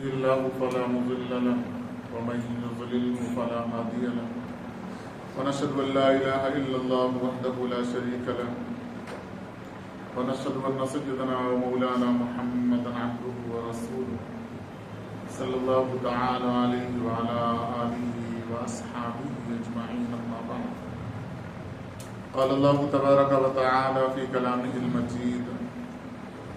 يهده الله فلا مضل له ومن يضلل فلا هادي له ونشهد أن لا إله إلا الله وحده لا شريك له ونشهد أن سيدنا ومولانا محمدا عبده ورسوله صلى الله تعالى عليه وعلى آله وأصحابه أجمعين أما بعد قال الله تبارك وتعالى في كلامه المجيد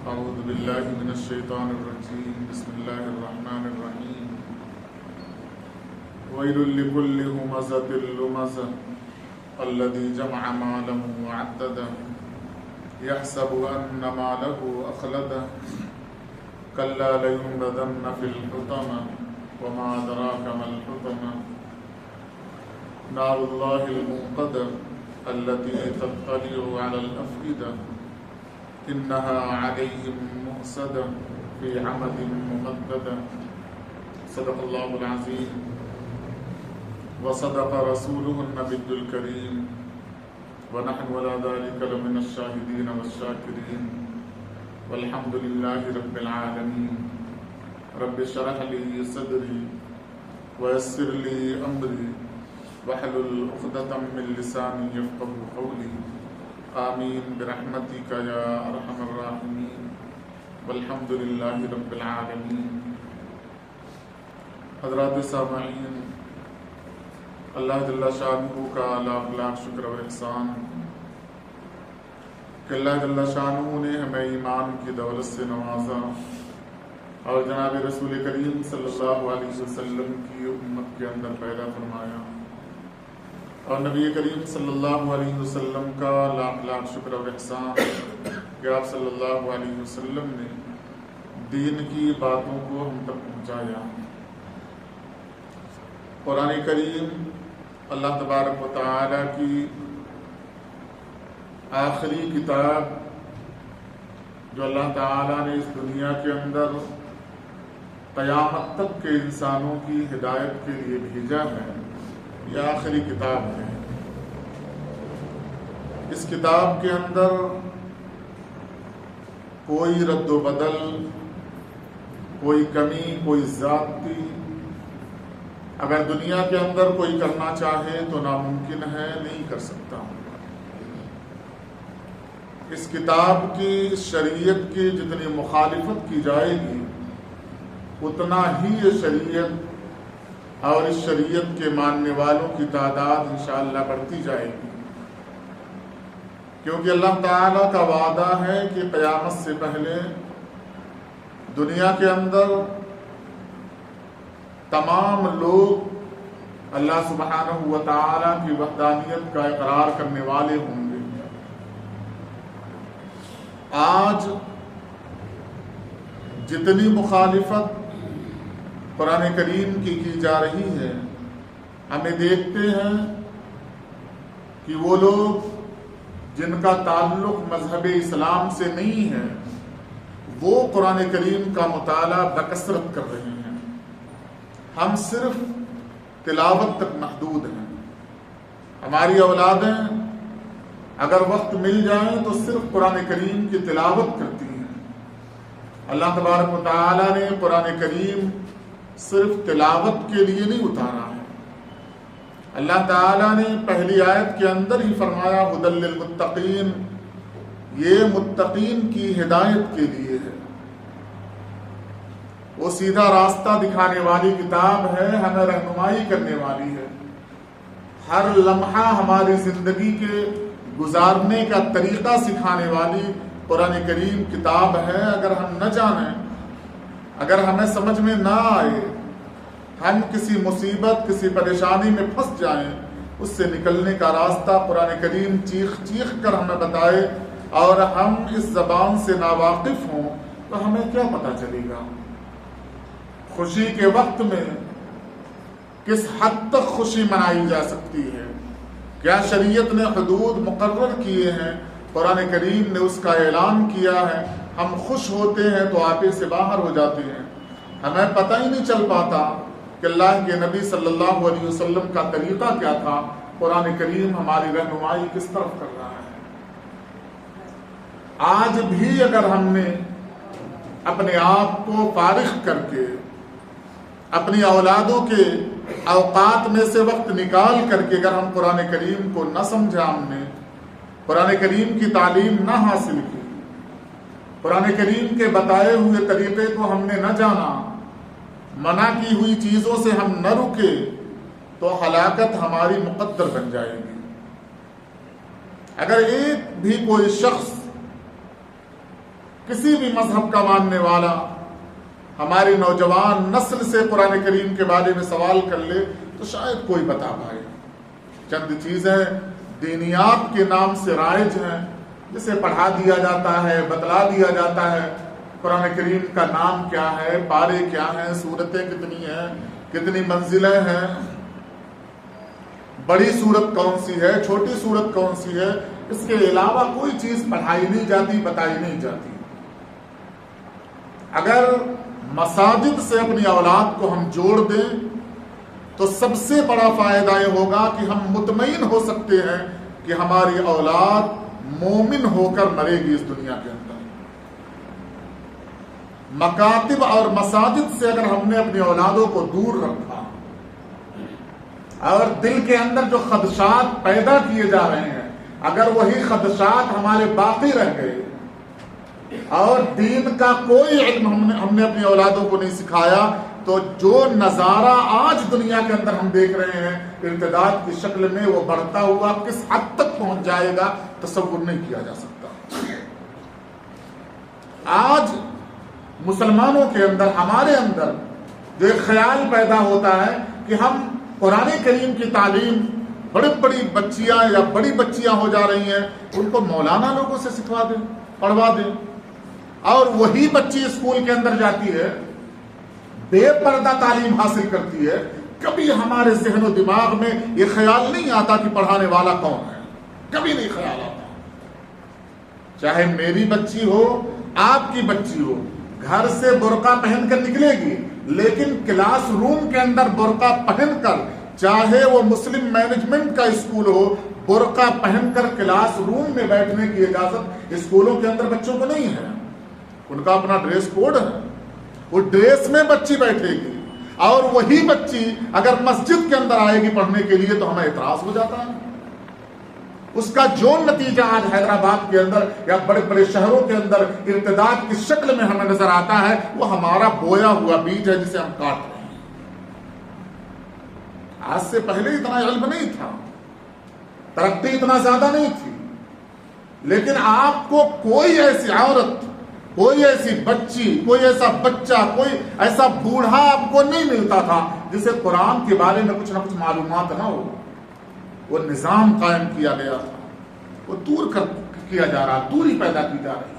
أعوذ بالله من الشيطان الرجيم بسم الله الرحمن الرحيم ويل لكل همزة لمزة الذي جمع ماله وعدده يحسب أن ماله أخلده كلا لينبذن في الحطمة وما أدراك ما الحطمة نار الله الموقدة التي تطلع على الأفئدة إنها عليهم مؤصدة في عمد ممددة صدق الله العظيم وصدق رسوله النبي الكريم ونحن ولا ذلك لمن الشاهدين والشاكرين والحمد لله رب العالمين رب اشرح لي صدري ويسر لي أمري واحلل عقدة من لساني يفقهوا قولي آمین برحمتک یا ارحم الراحمین والحمد للہ رب العالمین۔ حضرات سامعین، اللہ جل شانہ کا لاکھ لاکھ شکر و احسان کہ اللہ جل شانہ نے ہمیں ایمان کی دولت سے نوازا اور جناب رسول کریم صلی اللہ علیہ وسلم کی امت کے اندر پیدا فرمایا، اور نبی کریم صلی اللہ علیہ وسلم کا لاکھ لاکھ شکر و احسان کہ آپ صلی اللہ علیہ وسلم نے دین کی باتوں کو ہم تک پہنچایا۔ قرآن کریم اللہ تبارک و تعالی کی آخری کتاب جو اللہ تعالی نے اس دنیا کے اندر قیامت تک کے انسانوں کی ہدایت کے لیے بھیجا ہے، یہ آخری کتاب ہے۔ اس کتاب کے اندر کوئی رد و بدل، کوئی کمی، کوئی زیادتی اگر دنیا کے اندر کوئی کرنا چاہے تو ناممکن ہے، نہیں کر سکتا۔ اس کتاب کی، اس شریعت کی جتنی مخالفت کی جائے گی اتنا ہی یہ شریعت اور اس شریعت کے ماننے والوں کی تعداد انشاءاللہ بڑھتی جائے گی، کیونکہ اللہ تعالیٰ کا وعدہ ہے کہ قیامت سے پہلے دنیا کے اندر تمام لوگ اللہ سبحانہ و تعالیٰ کی وحدانیت کا اقرار کرنے والے ہوں گے۔ آج جتنی مخالفت قرآن کریم کی جا رہی ہے، ہمیں دیکھتے ہیں کہ وہ لوگ جن کا تعلق مذہب اسلام سے نہیں ہے وہ قرآن کریم کا مطالعہ بکثرت کر رہے ہیں، ہم صرف تلاوت تک محدود ہیں۔ ہماری اولادیں اگر وقت مل جائیں تو صرف قرآن کریم کی تلاوت کرتی ہیں۔ اللہ تبارک و تعالی نے قرآن کریم صرف تلاوت کے لیے نہیں اتارا ہے، اللہ تعالیٰ نے پہلی آیت کے اندر ہی فرمایا ھدی للمتقین، یہ متقین کی ہدایت کے لیے ہے، وہ سیدھا راستہ دکھانے والی کتاب ہے، ہمیں رہنمائی کرنے والی ہے، ہر لمحہ ہماری زندگی کے گزارنے کا طریقہ سکھانے والی قرآن کریم کتاب ہے۔ اگر ہم نہ جانیں، اگر ہمیں سمجھ میں نہ آئے، ہم کسی مصیبت، کسی پریشانی میں پھنس جائیں، اس سے نکلنے کا راستہ قرآن کریم چیخ چیخ کر ہمیں بتائے اور ہم اس زبان سے ناواقف ہوں تو ہمیں کیا پتہ چلے گا؟ خوشی کے وقت میں کس حد تک خوشی منائی جا سکتی ہے؟ کیا شریعت نے حدود مقرر کیے ہیں؟ قرآن کریم نے اس کا اعلان کیا ہے۔ ہم خوش ہوتے ہیں تو آپے سے باہر ہو جاتے ہیں، ہمیں پتہ ہی نہیں چل پاتا کہ اللہ کے نبی صلی اللہ علیہ وسلم کا طریقہ کیا تھا، قرآن کریم ہماری رہنمائی کس طرف کر رہا ہے۔ آج بھی اگر ہم نے اپنے آپ کو فارغ کر کے اپنی اولادوں کے اوقات میں سے وقت نکال کر کے اگر ہم قرآن کریم کو نہ سمجھا، ہم نے قرآن کریم کی تعلیم نہ حاصل کی، قرآن کریم کے بتائے ہوئے طریقے کو ہم نے نہ جانا، منع کی ہوئی چیزوں سے ہم نہ رکے، تو ہلاکت ہماری مقدر بن جائے گی۔ اگر ایک بھی کوئی شخص، کسی بھی مذہب کا ماننے والا، ہماری نوجوان نسل سے قرآن کریم کے بارے میں سوال کر لے تو شاید کوئی بتا پائے۔ چند چیزیں دینیات کے نام سے رائج ہیں، جسے پڑھا دیا جاتا ہے، بتلا دیا جاتا ہے، قرآن کریم کا نام کیا ہے، پارے کیا ہیں، سورتیں کتنی ہیں، کتنی منزلیں ہیں، بڑی سورت کون سی ہے، چھوٹی سورت کون سی ہے، اس کے علاوہ کوئی چیز پڑھائی نہیں جاتی، بتائی نہیں جاتی۔ اگر مساجد سے اپنی اولاد کو ہم جوڑ دیں تو سب سے بڑا فائدہ یہ ہوگا کہ ہم مطمئن ہو سکتے ہیں کہ ہماری اولاد مومن ہو کر مرے گی اس دنیا کے اندر۔ مکاتب اور مساجد سے اگر ہم نے اپنی اولادوں کو دور رکھا اور دل کے اندر جو خدشات پیدا کیے جا رہے ہیں، اگر وہی خدشات ہمارے باقی رہ گئے اور دین کا کوئی علم ہم نے اپنی اولادوں کو نہیں سکھایا، تو جو نظارہ آج دنیا کے اندر ہم دیکھ رہے ہیں ارتداد کی شکل میں، وہ بڑھتا ہوا کس حد تک پہنچ جائے گا تصور نہیں کیا جا سکتا۔ آج مسلمانوں کے اندر، ہمارے اندر جو ایک خیال پیدا ہوتا ہے کہ ہم قرآن کریم کی تعلیم بڑی بڑی بچیاں یا بڑی بچیاں ہو جا رہی ہیں، ان کو مولانا لوگوں سے سکھوا دیں، پڑھوا دیں، اور وہی بچی اسکول کے اندر جاتی ہے، بے پردہ تعلیم حاصل کرتی ہے۔ کبھی ہمارے ذہن و دماغ میں یہ خیال نہیں آتا کہ پڑھانے والا کون ہے، کبھی نہیں خیال آتا۔ چاہے میری بچی ہو، آپ کی بچی ہو، گھر سے برقع پہن کر نکلے گی، لیکن کلاس روم کے اندر برقع پہن کر، چاہے وہ مسلم مینجمنٹ کا اسکول ہو، برقع پہن کر کلاس روم میں بیٹھنے کی اجازت اسکولوں کے اندر بچوں کو نہیں ہے۔ ان کا اپنا ڈریس کوڈ ہے، وہ ڈریس میں بچی بیٹھے گی، اور وہی بچی اگر مسجد کے اندر آئے گی پڑھنے کے لیے تو ہمیں اعتراض ہو جاتا ہے۔ اس کا جو نتیجہ آج حیدرآباد کے اندر یا بڑے بڑے شہروں کے اندر ارتداد کی شکل میں ہمیں نظر آتا ہے، وہ ہمارا بویا ہوا بیج ہے جسے ہم کاٹ رہے ہیں۔ آج سے پہلے اتنا علم نہیں تھا، ترقی اتنا زیادہ نہیں تھی، لیکن آپ کو کوئی ایسی عورت، کوئی ایسی بچی، کوئی ایسا بچہ، کوئی ایسا بوڑھا آپ کو نہیں ملتا تھا جسے قرآن کے بارے میں کچھ نہ کچھ معلومات نہ ہو۔ وہ نظام قائم کیا گیا تھا، وہ دور کیا جا رہا، دوری پیدا کی جا رہی۔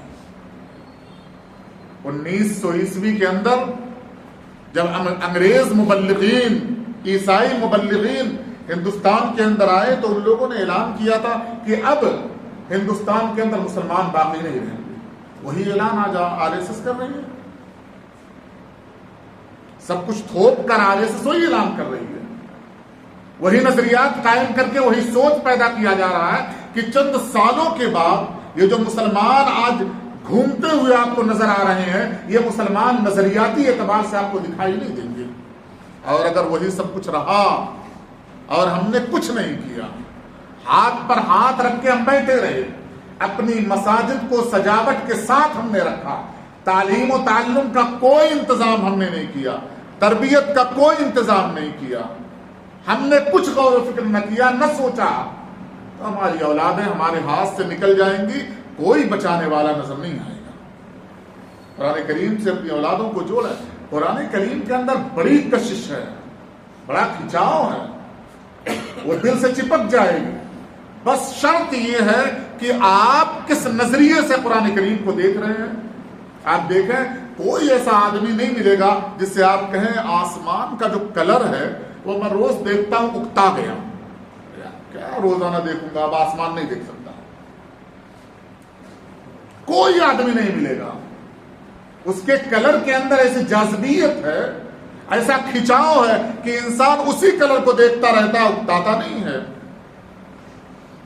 1900 عیسوی کے اندر جب انگریز مبلغین، عیسائی مبلغین ہندوستان کے اندر آئے تو ان لوگوں نے اعلان کیا تھا کہ اب ہندوستان کے اندر مسلمان باقی نہیں رہیں گے۔ وہی اعلان آج RSS کر رہی ہے، سب کچھ تھوپ کر RSS وہی اعلان کر رہی ہے، وہی نظریات قائم کر کے وہی سوچ پیدا کیا جا رہا ہے کہ چند سالوں کے بعد یہ جو مسلمان آج گھومتے ہوئے آپ کو نظر آ رہے ہیں، یہ مسلمان نظریاتی اعتبار سے آپ کو دکھائی نہیں دیں گے۔ اور اگر وہی سب کچھ رہا اور ہم نے کچھ نہیں کیا، ہاتھ پر ہاتھ رکھ کے ہم بیٹھے رہے، اپنی مساجد کو سجاوٹ کے ساتھ ہم نے رکھا، تعلیم و تعلم کا کوئی انتظام ہم نے نہیں کیا، تربیت کا کوئی انتظام نہیں کیا، ہم نے کچھ غور و فکر نہ کیا، نہ سوچا، تو ہماری اولادیں ہمارے ہاتھ سے نکل جائیں گی، کوئی بچانے والا نظر نہیں آئے گا۔ قرآن کریم سے اپنی اولادوں کو جوڑا ہے۔ قرآن کریم کے اندر بڑی کشش ہے، بڑا کھچاؤ ہے، وہ دل سے چپک جائے گی۔ بس شرط یہ ہے کہ آپ کس نظریے سے قرآن کریم کو دیکھ رہے ہیں۔ آپ دیکھیں، کوئی ایسا آدمی نہیں ملے گا جس سے آپ کہیں آسمان کا جو کلر ہے وہ میں روز دیکھتا ہوں اکتا گیا، کیا روزانہ دیکھوں گا، اب آسمان نہیں دیکھ سکتا۔ کوئی آدمی نہیں ملے گا، اس کے کلر کے اندر ایسی جاذبیت ہے، ایسا کھچاؤ ہے کہ انسان اسی کلر کو دیکھتا رہتا ہے، اکتاتا نہیں ہے۔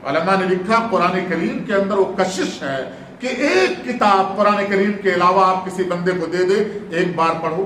علماء نے لکھا قرآن کریم کے اندر وہ کشش ہے کہ ایک کتاب قرآن کریم کے علاوہ آپ کسی بندے کو دے دے، ایک بار پڑھو،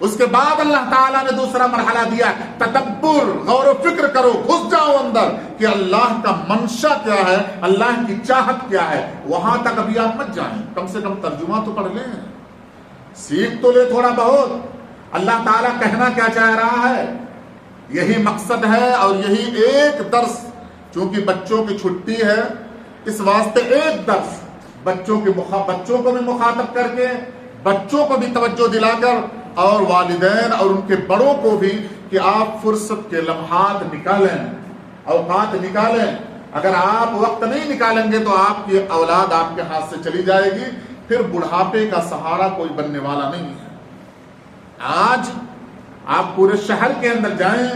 اس کے بعد اللہ تعالیٰ نے دوسرا مرحلہ دیا تدبر، غور و فکر کرو، گھس جاؤ اندر کہ اللہ کا منشا کیا ہے، اللہ کی چاہت کیا ہے. وہاں تک ابھی آپ مت جائیں، کم سے کم ترجمہ تو پڑھ لیں، سیکھ تو لے تھوڑا بہت. اللہ تعالیٰ کہنا کیا چاہ رہا ہے، یہی مقصد ہے. اور یہی ایک درس، چونکہ بچوں کی چھٹی ہے اس واسطے ایک درس بچوں کو بھی مخاطب کر کے، بچوں کو بھی توجہ دلا کر، اور والدین اور ان کے بڑوں کو بھی، کہ آپ فرصت کے لمحات نکالیں، اوقات نکالیں. اگر آپ وقت نہیں نکالیں گے تو آپ کی اولاد آپ کے ہاتھ سے چلی جائے گی، پھر بڑھاپے کا سہارا کوئی بننے والا نہیں ہے. آج آپ پورے شہر کے اندر جائیں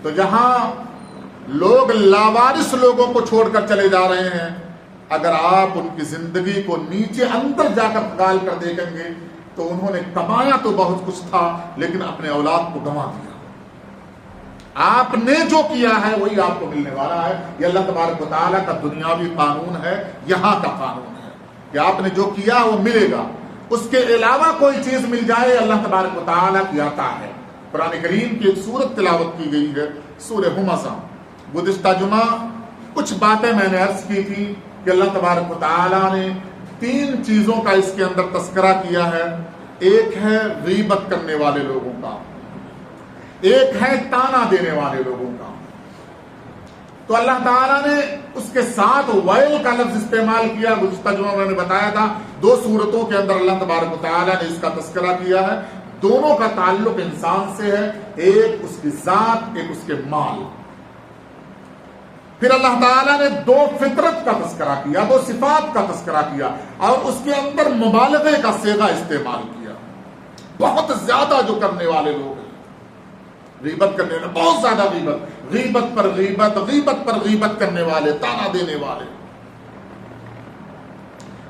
تو جہاں لوگ لاوارث لوگوں کو چھوڑ کر چلے جا رہے ہیں، اگر آپ ان کی زندگی کو نیچے اندر جا کر گال کر دیکھیں گے تو انہوں نے کمایا تو بہت کچھ تھا لیکن اپنے اولاد کو گنوا دیا. آپ نے جو کیا ہے وہی آپ کو ملنے والا ہے. یہ اللہ تبارک و تعالیٰ کا دنیاوی قانون ہے، یہاں کا قانون ہے کہ آپ نے جو کیا وہ ملے گا. اس کے علاوہ کوئی چیز مل جائے اللہ تبارک و تعالیٰ کی عطا ہے. قرآن کریم کی ایک سورت تلاوت کی گئی ہے، سورہ ہمزہ. گزشتہ جمعہ کچھ باتیں میں نے عرض کی تھی کہ اللہ تبارک و تعالیٰ نے 3 چیزوں کا اس کے اندر تذکرہ کیا ہے. ایک ہے غیبت کرنے والے لوگوں کا، ایک ہے تانا دینے والے لوگوں کا. تو اللہ تعالیٰ نے اس کے ساتھ ویل کا لفظ استعمال کیا. گزشتہ جمعہ میں نے بتایا تھا 2 صورتوں کے اندر اللہ تبارک و تعالیٰ نے اس کا تذکرہ کیا ہے. دونوں کا تعلق انسان سے ہے، ایک اس کی ذات، ایک اس کے مال. پھر اللہ تعالیٰ نے 2 فطرت کا تذکرہ کیا، 2 صفات کا تذکرہ کیا، اور اس کے اندر مبالغے کا صیغہ استعمال کیا. بہت زیادہ جو کرنے والے لوگ ہیں، غیبت کرنے والے، بہت زیادہ غیبت پر غیبت، غیبت پر غیبت کرنے والے، تانا دینے والے.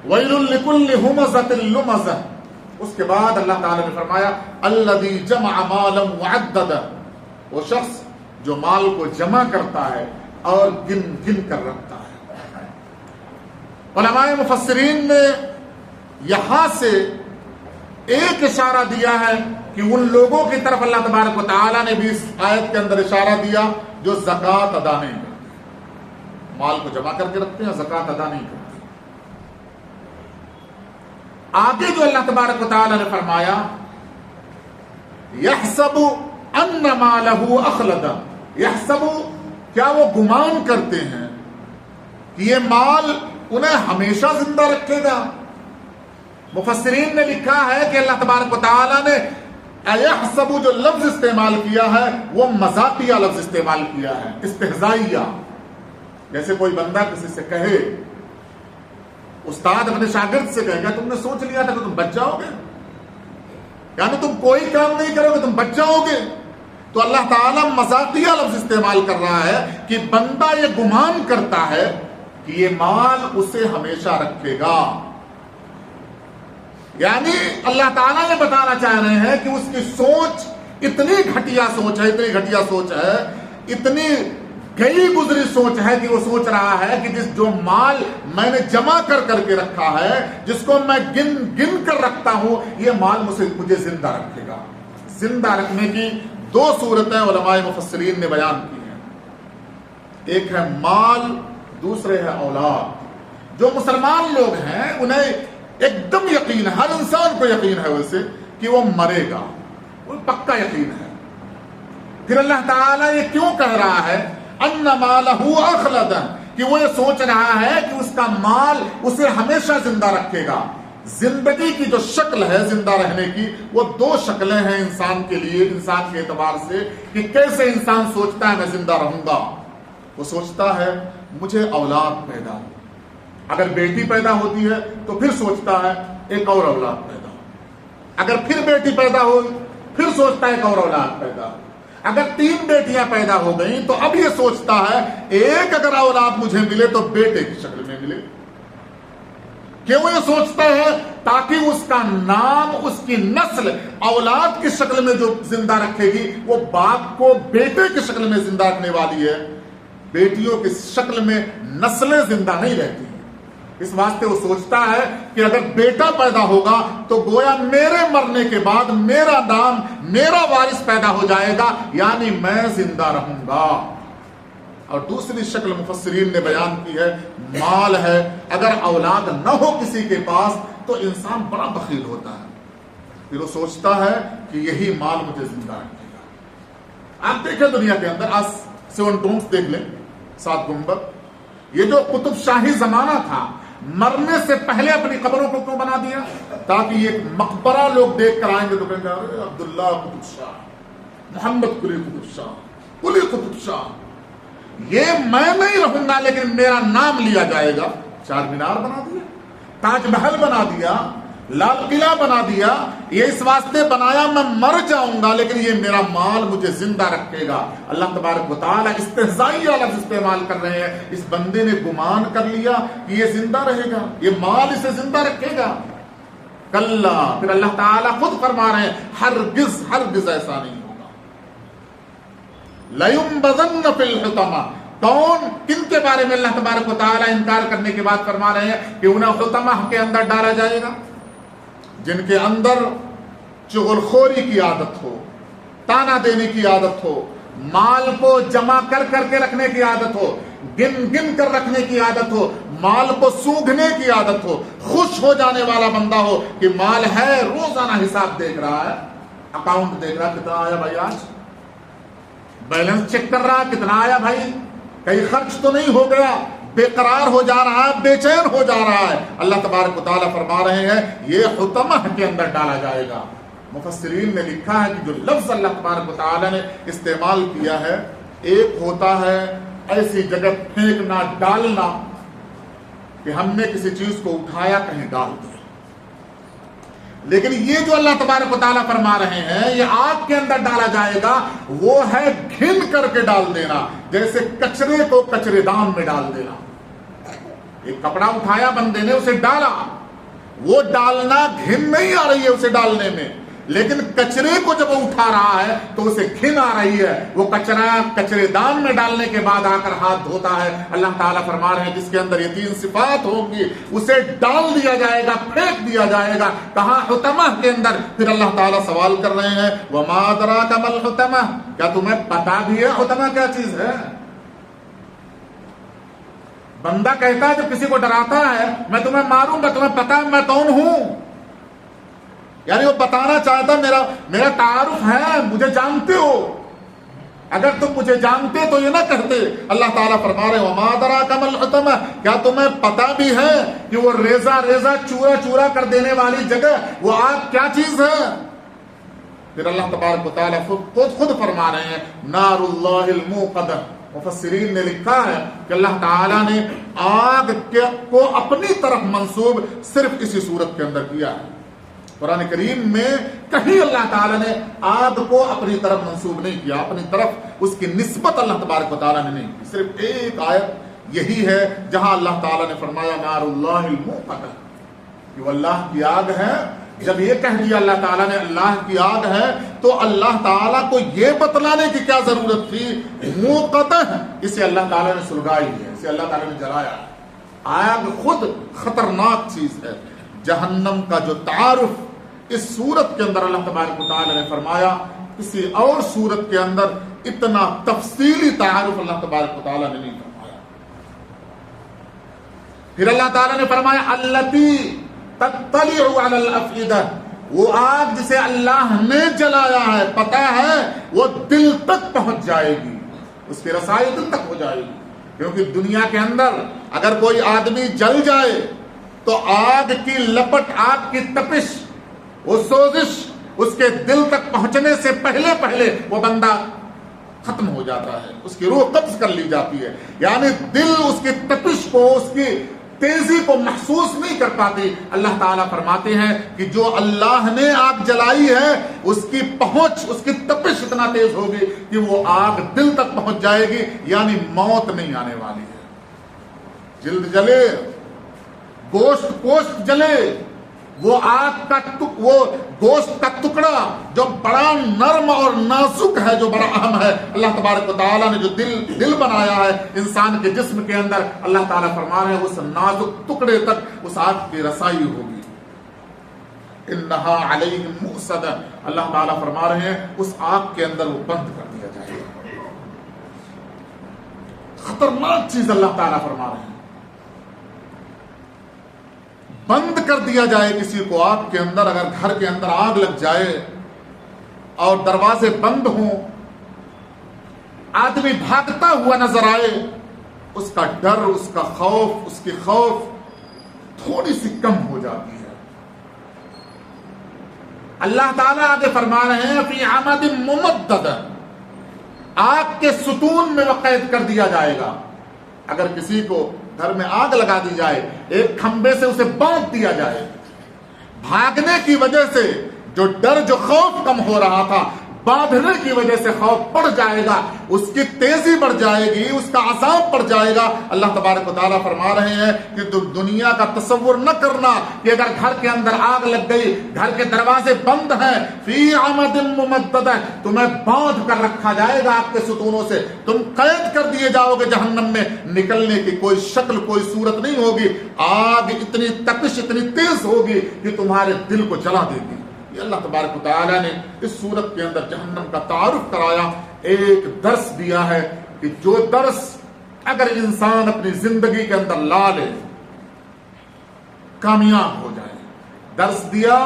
وَيْلٌ لِكُلِّ هُمَزَةٍ لُمَزَةٍ. اس کے بعد اللہ تعالیٰ نے فرمایا الَّذِي جَمَعَ مَالًا وَعَدَّدَ. وہ شخص جو مال کو جمع کرتا ہے اور گن کر رکھتا ہے. علماء مفسرین نے یہاں سے ایک اشارہ دیا ہے کہ ان لوگوں کی طرف اللہ تبارک و تعالیٰ نے بھی اس آیت کے اندر اشارہ دیا جو زکوٰۃ ادا نہیں کرتے، مال کو جمع کر کے رکھتے ہیں، زکوٰۃ ادا نہیں کرتے. آگے جو اللہ تبارک و تعالیٰ نے فرمایا یحسب ان مالہ اخلد. یحسب، کیا وہ گمان کرتے ہیں کہ یہ مال انہیں ہمیشہ زندہ رکھے گا؟ مفسرین نے لکھا ہے کہ اللہ تبارک و تعالیٰ نے یحسب جو لفظ استعمال کیا ہے وہ مزاقیہ لفظ استعمال کیا ہے، استہزائیہ. جیسے کوئی بندہ کسی سے کہے، استاد اپنے شاگرد سے کہے گا تم نے سوچ لیا تھا کہ تم بچ جاؤ گے، یعنی تم کوئی کام نہیں کرو گے تم بچ جاؤ گے. تو اللہ تعالیٰ مزاقیہ لفظ استعمال کر رہا ہے کہ بندہ یہ گمان کرتا ہے کہ یہ مال اسے ہمیشہ رکھے گا. یعنی اللہ تعالیٰ نے بتانا چاہ رہے ہیں کہ اس کی سوچ اتنی گھٹیا سوچ ہے، اتنی گھٹیا سوچ ہے، اتنی گئی گزری سوچ ہے کہ وہ سوچ رہا ہے کہ جو مال میں نے جمع کر کے رکھا ہے، جس کو میں گن کر رکھتا ہوں، یہ مال مجھے زندہ رکھے گا. زندہ رکھنے کی 2 صورتیں علماء مفسرین نے بیان کی ہیں. ایک ہے مال، دوسرے ہے اولاد. جو مسلمان لوگ ہیں انہیں ایک دم یقین ہے، ہر انسان کو یقین ہے ویسے کہ وہ مرے گا، وہ پکا یقین ہے. پھر اللہ تعالیٰ یہ کیوں کہہ رہا ہے ان مالہ اخلد، کہ وہ یہ سوچ رہا ہے کہ اس کا مال اسے ہمیشہ زندہ رکھے گا. زندگی کی جو شکل ہے زندہ رہنے کی، وہ 2 شکلیں ہیں انسان کے لیے، انسان کے اعتبار سے کہ کیسے انسان سوچتا ہے میں زندہ رہوں گا. وہ سوچتا ہے مجھے اولاد پیدا ہو، اگر بیٹی پیدا ہوتی ہے تو پھر سوچتا ہے ایک اور اولاد پیدا ہو، اگر پھر بیٹی پیدا ہو پھر سوچتا ہے ایک اور اولاد پیدا ہو، اگر 3 بیٹیاں پیدا ہو گئیں تو اب یہ سوچتا ہے ایک اگر اولاد مجھے ملے تو بیٹے کی شکل میں ملے. کیوں یہ سوچتا ہے؟ تاکہ اس کا نام، اس کی نسل اولاد کی شکل میں جو زندہ رکھے گی وہ باپ کو بیٹے کی شکل میں زندہ رکھنے والی ہے. بیٹیوں کی شکل میں نسلیں زندہ نہیں رہتی. اس واسطے وہ سوچتا ہے کہ اگر بیٹا پیدا ہوگا تو گویا میرے مرنے کے بعد میرا نام، میرا وارث پیدا ہو جائے گا، یعنی میں زندہ رہوں گا۔ اور دوسری شکل مفسرین نے بیان کی ہے، مال ہے، اگر اولاد نہ ہو کسی کے پاس تو انسان بڑا بخیل ہوتا ہے، پھر وہ سوچتا ہے کہ یہی مال مجھے زندہ رکھے گا۔ آپ دیکھیں دنیا کے اندر آج 7 ڈومز دیکھ لیں، 7 گنبد، یہ جو قطب شاہی زمانہ تھا، مرنے سے پہلے اپنی قبروں کو کیوں بنا دیا؟ تاکہ یہ مقبرہ لوگ دیکھ کر آئیں گے تو کہیں گے ارے عبداللہ قطب شاہ، محمد قلی قطب شاہ، قلی قطب شاہ، یہ میں نہیں رہوں گا لیکن میرا نام لیا جائے گا۔ 4 مینار بنا دیا، تاج محل بنا دیا، لال قلعہ بنا دیا، یہ اس واسطے بنایا میں مر جاؤں گا لیکن یہ میرا مال مجھے زندہ رکھے گا۔ اللہ تبارک و تعالیٰ استہزائیہ لفظ استعمال کر رہے ہیں، اس بندے نے گمان کر لیا کہ یہ زندہ رہے گا، یہ مال اسے زندہ رکھے گا۔ کلا، پھر اللہ تعالیٰ خود فرما رہے ہیں ہرگز ہرگز ایسا نہیں ہوگا۔ لَيُنبَذَنَّ فِي الْحُطَمَةِ، کون، کن کے بارے میں اللہ تبارک و تعالیٰ انکار کرنے کے بعد فرما رہے ہیں کہ انہیں حطمہ کے اندر ڈالا جائے گا؟ جن کے اندر چغل خوری کی عادت ہو، تانا دینے کی عادت ہو، مال کو جمع کر کر کے رکھنے کی عادت ہو، گن گن کر رکھنے کی عادت ہو، مال کو سونگھنے کی عادت ہو، خوش ہو جانے والا بندہ ہو کہ مال ہے، روزانہ حساب دیکھ رہا ہے، اکاؤنٹ دیکھ رہا ہے کتنا آیا بھائی، آج بیلنس چیک کر رہا ہے کتنا آیا بھائی، کہیں خرچ تو نہیں ہو گیا، بے قرار ہو جا رہا ہے، بے چین ہو جا رہا ہے۔ اللہ تبارک و تعالیٰ فرما رہے ہیں یہ حطمہ کے اندر ڈالا جائے گا۔ مفسرین نے لکھا ہے کہ جو لفظ اللہ تبارک و تعالیٰ نے استعمال کیا ہے، ایک ہوتا ہے ایسی جگہ پھینکنا، ڈالنا کہ ہم نے کسی چیز کو اٹھایا کہیں ڈال دیا، لیکن یہ جو اللہ تبارک و تعالیٰ فرما رہے ہیں یہ آگ کے اندر ڈالا جائے گا، وہ ہے گھن کر کے ڈال دینا، جیسے کچرے کو کچرے دان میں ڈال دینا۔ ایک کپڑا اٹھایا بندے نے، اسے ڈالا، وہ ڈالنا گھن نہیں آ رہی ہے اسے ڈالنے میں، لیکن کچرے کو جب وہ اٹھا رہا ہے تو اسے گھن آ رہی ہے، وہ کچرا کچرے دان میں ڈالنے کے بعد آ کر ہاتھ دھوتا ہے۔ اللہ تعالیٰ فرما رہے ہیں جس کے اندر یہ 3 صفات ہوں گی اسے ڈال دیا جائے گا، پھینک دیا جائے گا، کہاں؟ حطمہ کے اندر۔ پھر اللہ تعالیٰ سوال کر رہے ہیں وَمَا أَدْرَاكَ مَا الْحُطَمَةُ، کیا تمہیں پتا بھی ہے حطمہ کیا چیز ہے؟ بندہ کہتا ہے جب کسی کو ڈراتا ہے میں تمہیں ماروں گا، تمہیں پتا ہے میں کون ہوں، یعنی وہ بتانا چاہتا میرا تعارف ہے، مجھے جانتے ہو، اگر تم مجھے جانتے تو یہ نہ کہتے۔ اللہ تعالیٰ فرما رہے وَمَا أَدْرَاكَ مَا الْحُطَمَةُ، کیا تمہیں پتا بھی ہے کہ وہ ریزہ ریزہ چورا چورا کر دینے والی جگہ وہ آگ کیا چیز ہے؟ پھر اللہ تبارک و تعالیٰ خود فرما رہے ہیں نار اللہ الموقدہ۔ مفسرین نے لکھا ہے کہ اللہ تعالیٰ نے آگ کو اپنی طرف منسوب صرف اسی صورت کے اندر کیا ہے۔ قرآن کریم میں کہیں اللہ تعالیٰ نے آگ کو اپنی طرف منسوب نہیں کیا، اپنی طرف اس کی نسبت اللہ تبارک و تعالیٰ نے نہیں کی۔ صرف ایک آیت یہی ہے جہاں اللہ تعالیٰ نے فرمایا نار اللہ الموقدہ، کہ وہ اللہ کی آگ ہے۔ جب یہ کہہ دیا اللہ تعالیٰ نے اللہ کی آگ ہے تو اللہ تعالیٰ کو یہ بتلانے کی کیا ضرورت تھی؟ موقدہ، اسے اللہ تعالیٰ نے سلگائی ہے، اسے اللہ تعالیٰ نے جلایا۔ آگ خود خطرناک چیز ہے۔ جہنم کا جو تعارف اس صورت کے اندر اللہ تبارک و تعالیٰ نے فرمایا، کسی اور صورت کے اندر اتنا تفصیلی تعارف اللہ تبارک و تعالیٰ نے نہیں فرمایا۔ پھر اللہ تعالیٰ نے فرمایا التی تطلع علی الافئدہ، وہ آگ جسے اللہ نے جلایا ہے، پتہ ہے وہ دل تک پہنچ جائے گی، اس کی رسائی دل تک ہو جائے گی۔ کیونکہ دنیا کے اندر اگر کوئی آدمی جل جائے تو آگ کی لپٹ، آگ کی تپش، وہ سوزش اس کے دل تک پہنچنے سے پہلے پہلے وہ بندہ ختم ہو جاتا ہے، اس کی روح قبض کر لی جاتی ہے، یعنی دل اس کی تپش کو، اس کی تیزی کو محسوس نہیں کر پاتی۔ اللہ تعالیٰ فرماتے ہیں کہ جو اللہ نے آگ جلائی ہے اس کی پہنچ، اس کی تپش اتنا تیز ہوگی کہ وہ آگ دل تک پہنچ جائے گی، یعنی موت نہیں آنے والی ہے۔ جلد جلے، گوشت جلے، وہ آگ کا وہ گوشت کا ٹکڑا جو بڑا نرم اور نازک ہے، جو بڑا اہم ہے، اللہ تبارک و تعالیٰ نے جو دل بنایا ہے انسان کے جسم کے اندر، اللہ تعالیٰ فرما رہے ہیں اس نازک ٹکڑے تک اس آگ کی رسائی ہوگی. انہا علیہم مؤصدہ، اللہ تعالیٰ فرما رہے ہیں اس آگ کے اندر وہ بند کر دیا جائے گا. خطرناک چیز اللہ تعالیٰ فرما رہے ہیں، بند کر دیا جائے کسی کو آگ کے اندر. اگر گھر کے اندر آگ لگ جائے اور دروازے بند ہوں، آدمی بھاگتا ہوا نظر آئے، اس کا ڈر، اس کا خوف، اس کی خوف تھوڑی سی کم ہو جاتی ہے. اللہ تعالیٰ آگے فرما رہے ہیں فی عمد ممدد، آگ کے ستون میں وہ قید کر دیا جائے گا. اگر کسی کو گھر میں آگ لگا دی جائے، ایک کھمبے سے اسے باندھ دیا جائے، بھاگنے کی وجہ سے جو ڈر، جو خوف کم ہو رہا تھا، باندھنے کی وجہ سے خوف بڑھ جائے گا، اس کی تیزی بڑھ جائے گی، اس کا عذاب بڑھ جائے گا. اللہ تبارک و تعالیٰ فرما رہے ہیں کہ تم دنیا کا تصور نہ کرنا کہ اگر گھر کے اندر آگ لگ گئی، گھر کے دروازے بند ہیں، فی عمد ممدد، تمہیں باندھ کر رکھا جائے گا آگ کے ستونوں سے، تم قید کر دیے جاؤ گے جہنم میں، نکلنے کی کوئی شکل، کوئی صورت نہیں ہوگی. آگ اتنی تپش، اتنی تیز ہوگی کہ تمہارے دل کو جلا دے گی. یہ اللہ تبارک و تعالیٰ نے اس صورت کے اندر جہنم کا تعارف کرایا، ایک درس دیا ہے کہ جو درس اگر انسان اپنی زندگی کے اندر لا لے کامیاب ہو جائے. درس دیا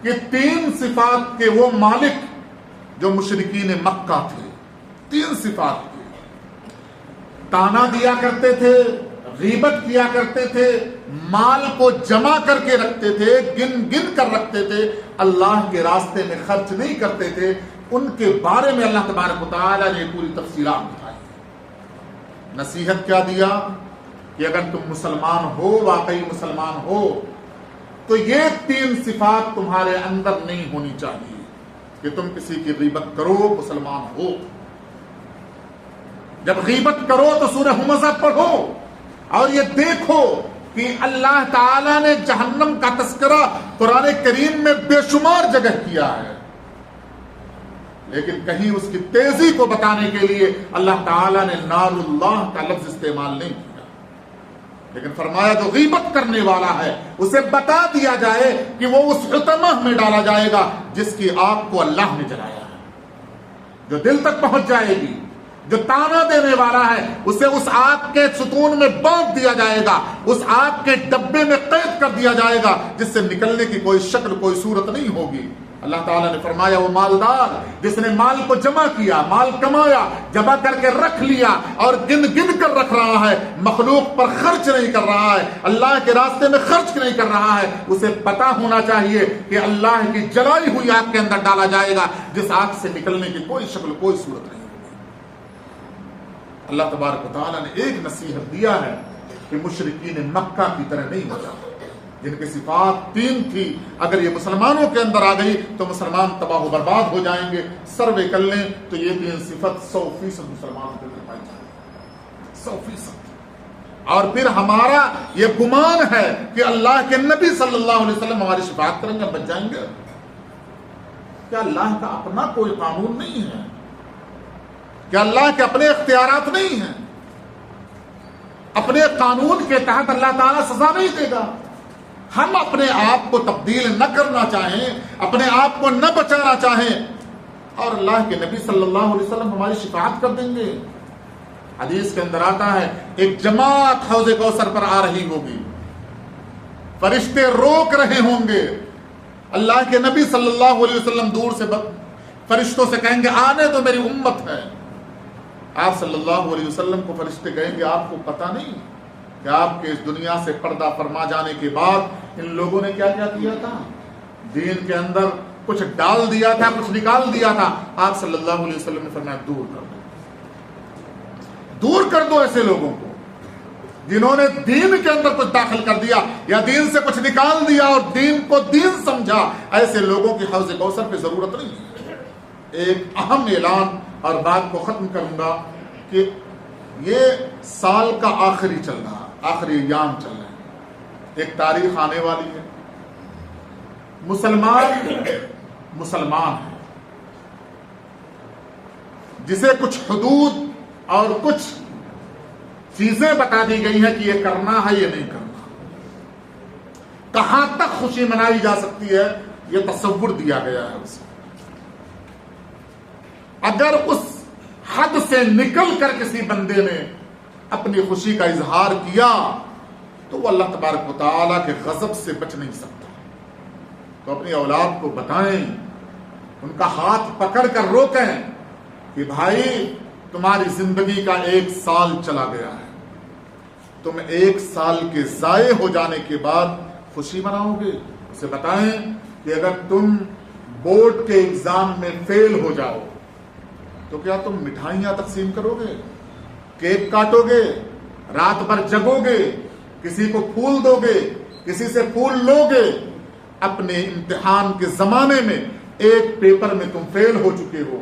کہ 3 صفات کے وہ مالک جو مشرکین مکہ تھے، 3 صفات کے، تانا دیا کرتے تھے، غیبت کیا کرتے تھے، مال کو جمع کر کے رکھتے تھے، گن کر رکھتے تھے، اللہ کے راستے میں خرچ نہیں کرتے تھے. ان کے بارے میں اللہ تبارک و تعالیٰ نے پوری تفصیلات بتائی. نصیحت کیا دیا کہ اگر تم مسلمان ہو، واقعی مسلمان ہو، تو یہ 3 صفات تمہارے اندر نہیں ہونی چاہیے کہ تم کسی کی غیبت کرو، مسلمان ہو. جب غیبت کرو تو سورہ ہمزہ پڑھو اور یہ دیکھو کہ اللہ تعالیٰ نے جہنم کا تذکرہ قرآن کریم میں بے شمار جگہ کیا ہے، لیکن کہیں اس کی تیزی کو بتانے کے لیے اللہ تعالیٰ نے نار اللہ کا لفظ استعمال نہیں کیا. لیکن فرمایا جو غیبت کرنے والا ہے اسے بتا دیا جائے کہ وہ اس حطمہ میں ڈالا جائے گا جس کی آگ کو اللہ نے جلایا ہے، جو دل تک پہنچ جائے گی. جو تانا دینے والا ہے اسے اس آگ کے ستون میں باندھ دیا جائے گا، اس آگ کے ڈبے میں قید کر دیا جائے گا جس سے نکلنے کی کوئی شکل، کوئی صورت نہیں ہوگی. اللہ تعالیٰ نے فرمایا وہ مالدار جس نے مال کو جمع کیا، مال کمایا، جمع کر کے رکھ لیا اور گن کر رکھ رہا ہے، مخلوق پر خرچ نہیں کر رہا ہے، اللہ کے راستے میں خرچ نہیں کر رہا ہے، اسے پتا ہونا چاہیے کہ اللہ کی جلائی ہوئی آگ کے اندر ڈالا جائے گا جس آگ سے نکلنے کی کوئی شکل، کوئی صورت نہیں. اللہ تبارک و تعالیٰ نے ایک نصیحت دیا ہے کہ مشرکین مکہ کی طرح نہیں ہو جاتا، جن کی صفات 3 تھی، اگر یہ مسلمانوں کے اندر آ گئی تو مسلمان تباہ و برباد ہو جائیں گے. سروے کر لیں تو یہ 3 صفت 100% مسلمانوں کے اندر پائی جائیں گی، 100%. اور پھر ہمارا یہ گمان ہے کہ اللہ کے نبی صلی اللہ علیہ وسلم ہماری شفاعت کریں گے، بچ جائیں گے. کیا اللہ کا اپنا کوئی قانون نہیں ہے؟ کہ اللہ کے اپنے اختیارات نہیں ہیں؟ اپنے قانون کے تحت اللہ تعالیٰ سزا نہیں دے گا. ہم اپنے آپ کو تبدیل نہ کرنا چاہیں، اپنے آپ کو نہ بچانا چاہیں، اور اللہ کے نبی صلی اللہ علیہ وسلم ہماری شفاعت کر دیں گے. حدیث کے اندر آتا ہے ایک جماعت حوض کوثر پر آ رہی ہوگی، فرشتے روک رہے ہوں گے، اللہ کے نبی صلی اللہ علیہ وسلم دور سے فرشتوں سے کہیں گے آنے تو میری امت ہے. آپ صلی اللہ علیہ وسلم کو فرشتے کہیں گے آپ کو پتہ نہیں کہ آپ کے اس دنیا سے پردہ فرما جانے کے بعد ان لوگوں نے کیا کیا کیا تھا؟ دین کے اندر کچھ ڈال دیا تھا، کچھ نکال دیا تھا. آپ صلی اللہ علیہ وسلم نے فرمایا دور کر دو، دور کر دو ایسے لوگوں کو جنہوں نے دین کے اندر کچھ داخل کر دیا یا دین سے کچھ نکال دیا اور دین کو دین سمجھا. ایسے لوگوں کی حوض کوثر کی ضرورت نہیں ہے. ایک اہم اعلان اور بات کو ختم کروں گا کہ یہ سال کا آخری چل رہا، آخری ایام چل رہے ہیں. ایک تاریخ آنے والی ہے مسلمان ہے، جسے کچھ حدود اور کچھ چیزیں بتا دی گئی ہیں کہ یہ کرنا ہے یہ نہیں کرنا، کہاں تک خوشی منائی جا سکتی ہے یہ تصور دیا گیا ہے اسے۔ اگر اس حد سے نکل کر کسی بندے نے اپنی خوشی کا اظہار کیا تو وہ اللہ تبارک و تعالیٰ کے غضب سے بچ نہیں سکتا۔ تو اپنی اولاد کو بتائیں، ان کا ہاتھ پکڑ کر روکیں کہ بھائی تمہاری زندگی کا 1 سال چلا گیا ہے، تم 1 سال کے ضائع ہو جانے کے بعد خوشی مناؤ گے؟ اسے بتائیں کہ اگر تم بورڈ کے ایگزام میں فیل ہو جاؤ تو کیا تم مٹھائیاں تقسیم کرو گے، کیک کاٹو گے، رات بھر جگو گے، کسی کو پھول دو گے، کسی سے پھول لو گے؟ اپنے امتحان کے زمانے میں ایک پیپر میں تم فیل ہو چکے ہو،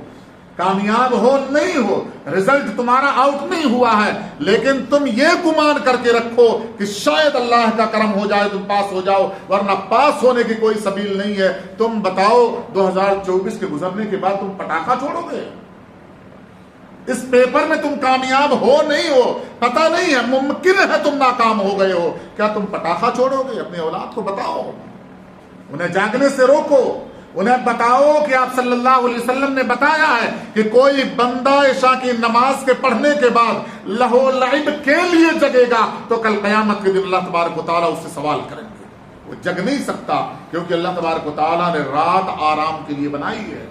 کامیاب ہو نہیں ہو، رزلٹ تمہارا آؤٹ نہیں ہوا ہے، لیکن تم یہ گمان کر کے رکھو کہ شاید اللہ کا کرم ہو جائے تم پاس ہو جاؤ، ورنہ پاس ہونے کی کوئی سبیل نہیں ہے۔ تم بتاؤ 2024 کے گزرنے کے بعد تم پٹاخہ چھوڑو گے؟ اس پیپر میں تم کامیاب ہو نہیں ہو، پتہ نہیں ہے، ممکن ہے تم ناکام ہو گئے ہو، کیا تم پٹاخہ چھوڑو گے؟ اپنی اولاد کو بتاؤ، انہیں جاگنے سے روکو، انہیں بتاؤ کہ آپ صلی اللہ علیہ وسلم نے بتایا ہے کہ کوئی بندہ عشاء کی نماز کے پڑھنے کے بعد لہو لعب کے لیے جگے گا تو کل قیامت کے دن اللہ تبارک و تعالیٰ اس سے سوال کریں گے۔ وہ جگ نہیں سکتا کیونکہ اللہ تبارک و تعالیٰ نے رات آرام کے لیے بنائی ہے۔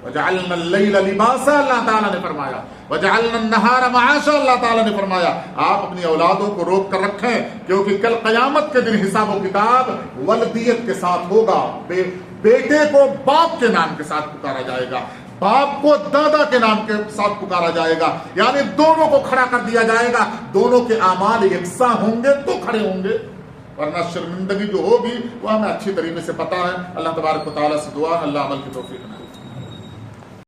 وَجَعَلْنَا اللَّيْلَ لِبَاسًا اللہ تعالیٰ نے فرمایا، وَجَعَلْنَا النَّهَارَ مَعَاشًا اللہ تعالیٰ نے فرمایا۔ آپ اپنی اولادوں کو روک کر رکھیں کیونکہ کل قیامت کے دن حساب و کتاب ولدیت کے ساتھ ہوگا۔ بیٹے کو باپ کے نام کے ساتھ پکارا جائے گا، باپ کو دادا کے نام کے ساتھ پکارا جائے گا، یعنی دونوں کو کھڑا کر دیا جائے گا، دونوں کے اعمال یکساں ہوں گے تو کھڑے ہوں گے، ورنہ شرمندگی جو ہوگی وہ ہمیں اچھی طریقے سے پتا ہے۔ اللہ تبارک و تعالیٰ سے دعا ہے اللہ عمل کی توفیق دے۔